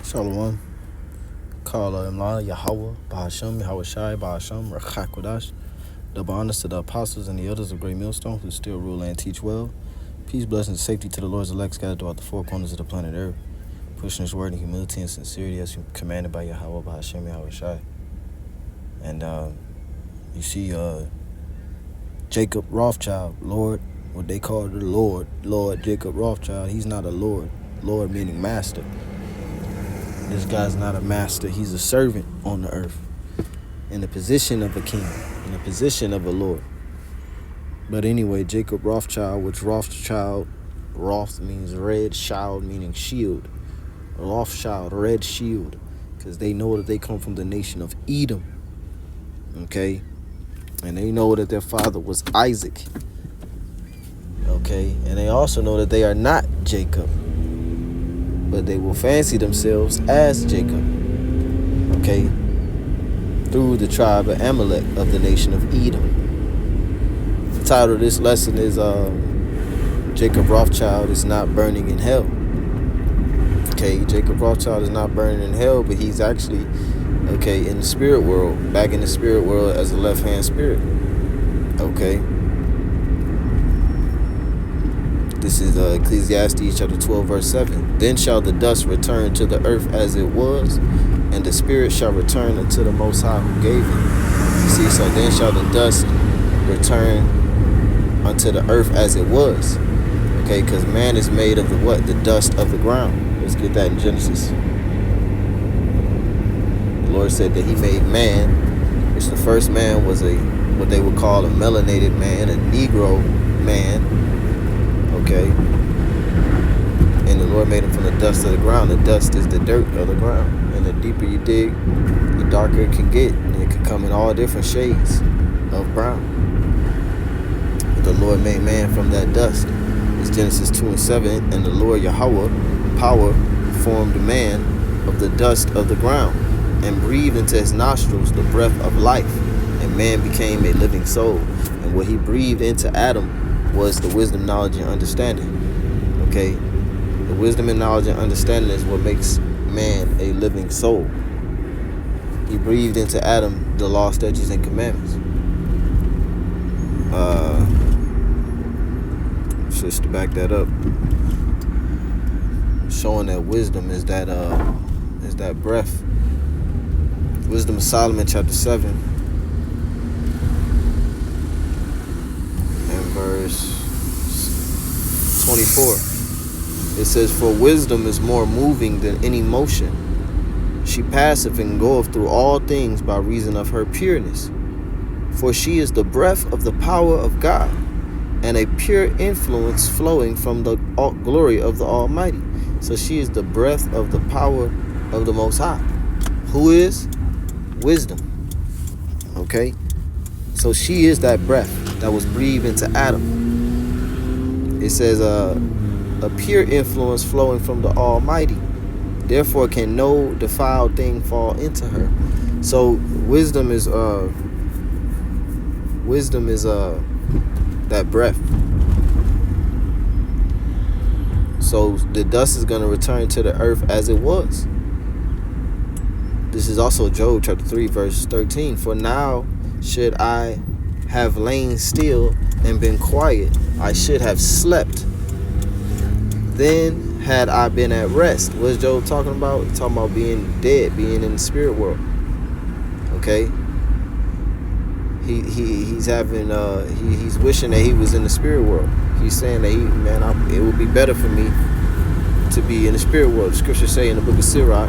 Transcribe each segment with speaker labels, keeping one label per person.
Speaker 1: Shalom. Kala Imla Yahweh, Bahasham, Yahweh Shai, Bahasham, Rachakodash. Double honors to the apostles and the elders of Great Millstone who still rule and teach well. Peace, blessings, and safety to the Lord's elect scattered throughout the four corners of the planet Earth. Pushing his word in humility and sincerity as commanded by Yahweh, Bahasham, Yahweh Shai. And you see Jacob Rothschild, Lord, what they call the Lord Jacob Rothschild. He's not a Lord. Lord meaning master. This guy's not a master. He's a servant on the earth, in the position of a king, in the position of a lord. But anyway, Jacob Rothschild, which Rothschild, Roth means red, child meaning shield. Rothschild, red shield, because they know that they come from the nation of Edom. Okay? And they know that their father was Isaac. Okay? And they also know that they are not Jacob, but they will fancy themselves as Jacob, okay, through the tribe of Amalek of the nation of Edom. The title of this lesson is Jacob Rothschild is not burning in hell. Okay, Jacob Rothschild is not burning in hell, but he's actually, okay, in the spirit world, back in the spirit world as a left-hand spirit, okay. This is Ecclesiastes chapter 12, verse 7. Then shall the dust return to the earth as it was, and the spirit shall return unto the Most High who gave it. You see, so then shall the dust return unto the earth as it was. Okay, because man is made of the what? The dust of the ground. Let's get that in Genesis. The Lord said that he made man, which the first man was what they would call a melanated man, a Negro man. Okay, and the Lord made him from the dust of the ground. The dust is the dirt of the ground, and the deeper you dig, the darker it can get, and it can come in all different shades of brown. But the Lord made man from that dust. It's Genesis 2 and 7. And the Lord Yahweh, power, formed man of the dust of the ground, and breathed into his nostrils the breath of life, and man became a living soul. And what he breathed into Adam was the wisdom, knowledge, and understanding. Okay? The wisdom and knowledge and understanding is what makes man a living soul. He breathed into Adam the law, statutes, and commandments. Just to back that up, showing that wisdom is that breath. Wisdom of Solomon chapter 7 and verse 24. It says, for wisdom is more moving than any motion. She passeth and goeth through all things by reason of her pureness. For she is the breath of the power of God, and a pure influence flowing from the glory of the Almighty. So she is the breath of the power of the Most High. Who is? Wisdom. Okay? So she is that breath that was breathed into Adam. It says a pure influence flowing from the Almighty. Therefore can no defiled thing fall into her. So wisdom is that breath. So the dust is going to return to the earth as it was. This is also Job chapter 3 verse 13. For now should I have lain still and been quiet, I should have slept. Then had I been at rest. What is Job talking about? He's talking about being dead, being in the spirit world. Okay? He's having he's wishing that he was in the spirit world. He's saying that it would be better for me to be in the spirit world. The scriptures say in the book of Sirach,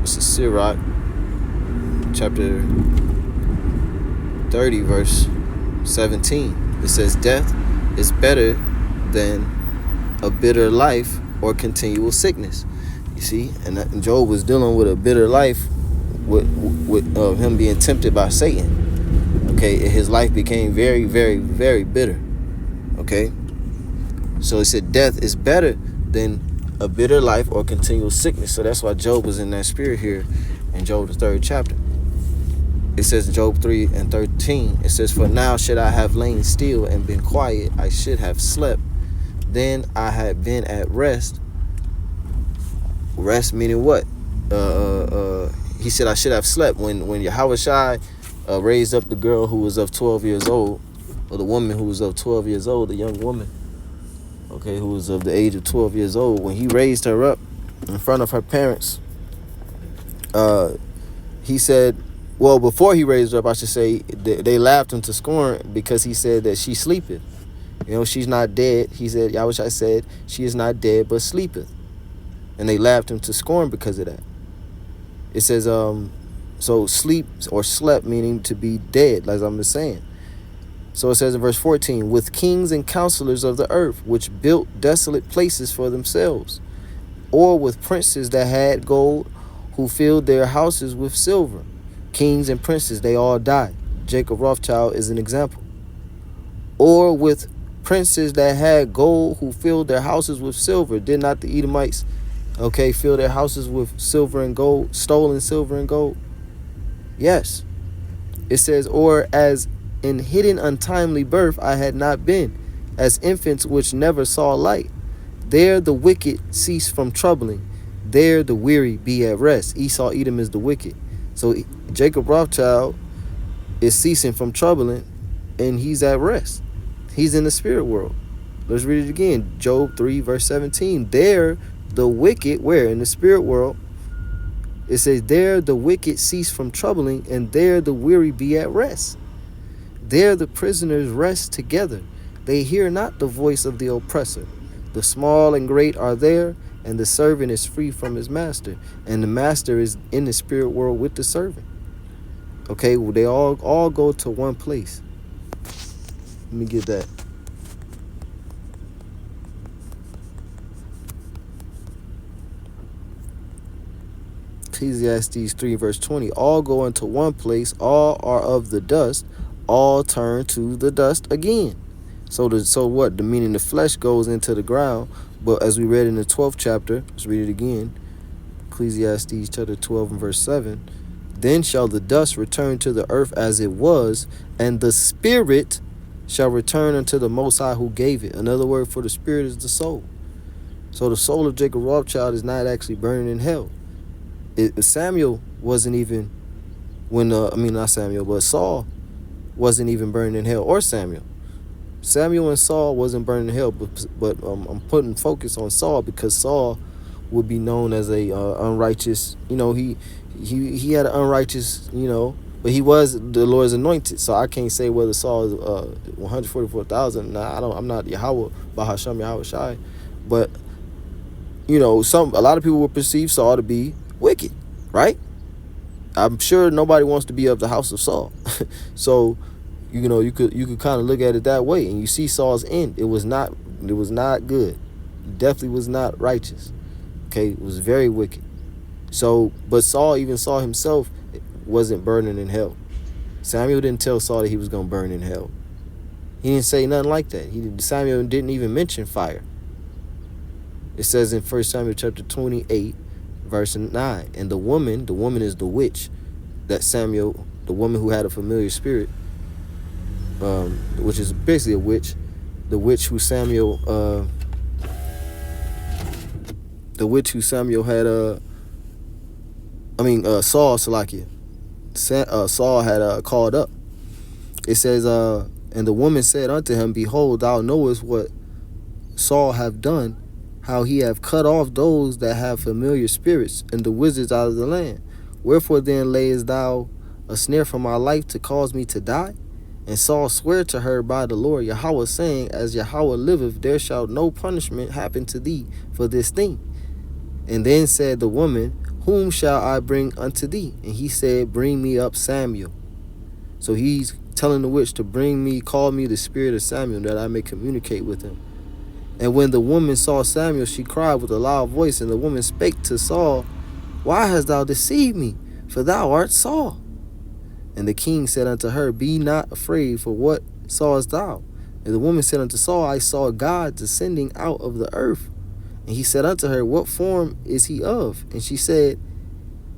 Speaker 1: this is Sirach chapter 30 verse 17. It says, death is better than a bitter life or continual sickness. You see, and Job was dealing with a bitter life with him being tempted by Satan. Okay, his life became very, very, very bitter. Okay, so he said death is better than a bitter life or continual sickness. So that's why Job was in that spirit here in Job the 3rd chapter. It says Job 3:13. It says, "For now should I have lain still and been quiet, I should have slept. Then I had been at rest." Rest meaning what? He said, "I should have slept." When Yahweh Shai raised up the girl who was of 12 years old, or the woman who was of 12 years old, the young woman, okay, who was of the age of 12 years old, when he raised her up in front of her parents, he said, well, before he raised her up, I should say, they laughed him to scorn because he said that she sleepeth. You know, she's not dead. He said, Yahweh Shai said, she is not dead, but sleepeth. And they laughed him to scorn because of that. It says, so sleep or slept meaning to be dead, as I'm just saying. So it says in verse 14, with kings and counselors of the earth, which built desolate places for themselves, or with princes that had gold, who filled their houses with silver. Kings and princes, they all died. Jacob Rothschild is an example. Or with princes that had gold, who filled their houses with silver. Did not the Edomites, okay, fill their houses with silver and gold, stolen silver and gold? Yes. It says, or as in hidden untimely birth I had not been, as infants which never saw light. There the wicked cease from troubling. There the weary be at rest. Esau, Edom is the wicked. So Jacob Rothschild is ceasing from troubling, and he's at rest. He's in the spirit world. Let's read it again. Job 3, verse 17. There the wicked, where? In the spirit world. It says, there the wicked cease from troubling, and there the weary be at rest. There the prisoners rest together. They hear not the voice of the oppressor. The small and great are there, and the servant is free from his master. And the master is in the spirit world with the servant. Okay, well, they all go to one place. Let me get that. Ecclesiastes 3, verse 20. All go into one place. All are of the dust. All turn to the dust again. So what? The meaning the flesh goes into the ground. But as we read in the 12th chapter, let's read it again. Ecclesiastes chapter 12 and verse 7. Then shall the dust return to the earth as it was, and the spirit shall return unto the Most High who gave it. Another word for the spirit is the soul. So the soul of Jacob Rothschild is not actually burning in hell. Samuel wasn't even, not Samuel, but Saul wasn't even burning in hell, or Samuel. Samuel and Saul wasn't burning in hell, but I'm putting focus on Saul because Saul would be known as a unrighteous. You know, he had an unrighteous. You know, but he was the Lord's anointed. So I can't say whether Saul is 144,000. Nah, I'm not Yahweh Bahasham Yahweh Shai, but you know, a lot of people would perceive Saul to be wicked, right? I'm sure nobody wants to be of the house of Saul. So, you know, you could kind of look at it that way, and you see Saul's end. It was not good. It definitely was not righteous. Okay, it was very wicked. So, but Saul, even Saul himself, wasn't burning in hell. Samuel didn't tell Saul that he was going to burn in hell. He didn't say nothing like that. Samuel didn't even mention fire. It says in 1 Samuel chapter 28, verse 9, and the woman is the witch, that Samuel, the woman who had a familiar spirit, which is basically a witch, the witch who Samuel had, Saul, Salakia. Saul had called up. It says, and the woman said unto him, behold, thou knowest what Saul have done, how he have cut off those that have familiar spirits and the wizards out of the land. Wherefore then layest thou a snare for my life to cause me to die? And Saul sware to her by the Lord Yahweh, saying, as Yahweh liveth, there shall no punishment happen to thee for this thing. And then said the woman, whom shall I bring unto thee? And he said, bring me up Samuel. So he's telling the witch to call me the spirit of Samuel, that I may communicate with him. And when the woman saw Samuel, she cried with a loud voice, and the woman spake to Saul, why hast thou deceived me? For thou art Saul. And the king said unto her, be not afraid, for what sawest thou? And the woman said unto Saul, I saw God descending out of the earth. And he said unto her, what form is he of? And she said,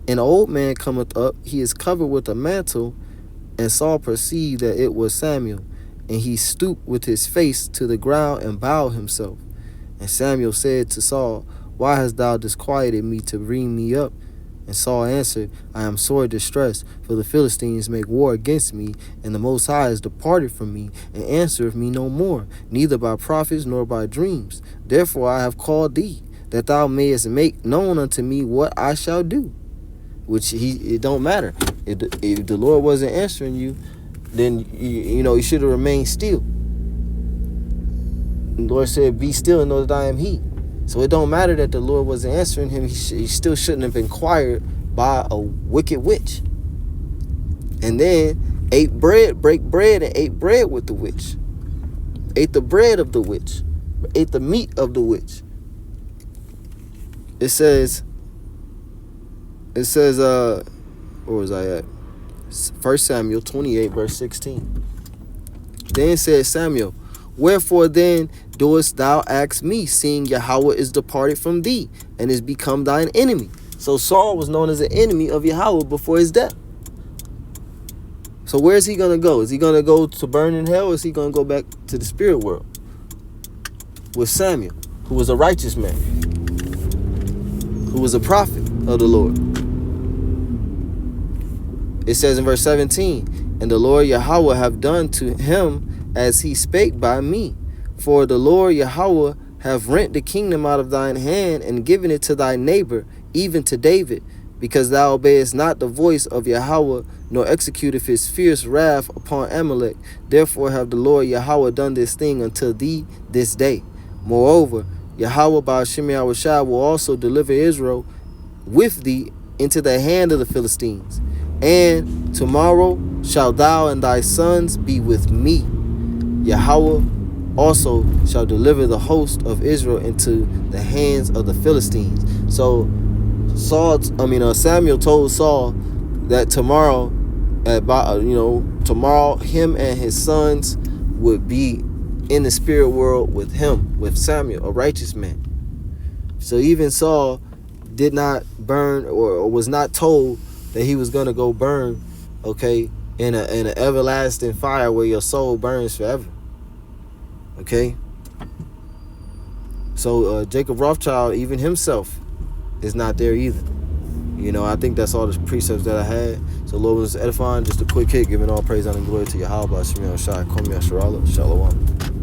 Speaker 1: an old man cometh up, he is covered with a mantle, And Saul perceived that it was Samuel, and he stooped with his face to the ground and bowed himself. And Samuel said to Saul, Why hast thou disquieted me to bring me up? And Saul answered, I am sore distressed, for the Philistines make war against me, and the Most High has departed from me, and answereth me no more, neither by prophets nor by dreams. Therefore I have called thee, that thou mayest make known unto me what I shall do. Which it don't matter. If the Lord wasn't answering you, then you should have remained still. The Lord said, Be still and know that I am He. So it don't matter that the Lord wasn't answering him. He still shouldn't have inquired by a wicked witch. And then break bread and ate bread with the witch. Ate the bread of the witch. Ate the meat of the witch. It says, where was I at? 1 Samuel 28, verse 16. Then said Samuel, Wherefore then doest thou ask me, seeing Yahweh is departed from thee, and is become thine enemy? So Saul was known as an enemy of Yahweh before his death. So where is he going to go? Is he going to go to burn in hell, or is he going to go back to the spirit world with Samuel, who was a righteous man, who was a prophet of the Lord? It says in verse 17, And the Lord Yahweh have done to him as he spake by me. For the Lord Yahweh have rent the kingdom out of thine hand, and given it to thy neighbor, even to David, because thou obeyest not the voice of Yahweh, nor executeth his fierce wrath upon Amalek. Therefore have the Lord Yahweh done this thing unto thee this day. Moreover, Yahweh by Hashem Yahushua will also deliver Israel with thee into the hand of the Philistines. And tomorrow shalt thou and thy sons be with me. Yahweh also shall deliver the host of Israel into the hands of the Philistines. So Samuel told Saul that tomorrow, him and his sons would be in the spirit world with him, with Samuel, a righteous man. So even Saul did not burn, or was not told that he was going to go burn, in an everlasting fire where your soul burns forever. Okay? So Jacob Rothschild, even himself, is not there either. I think that's all the precepts that I had. So Lord was edifying. Just a quick hit, giving all praise, honor, and glory to Yahweh, Shemiah, Shai, Kom Yasharallah, Shalom.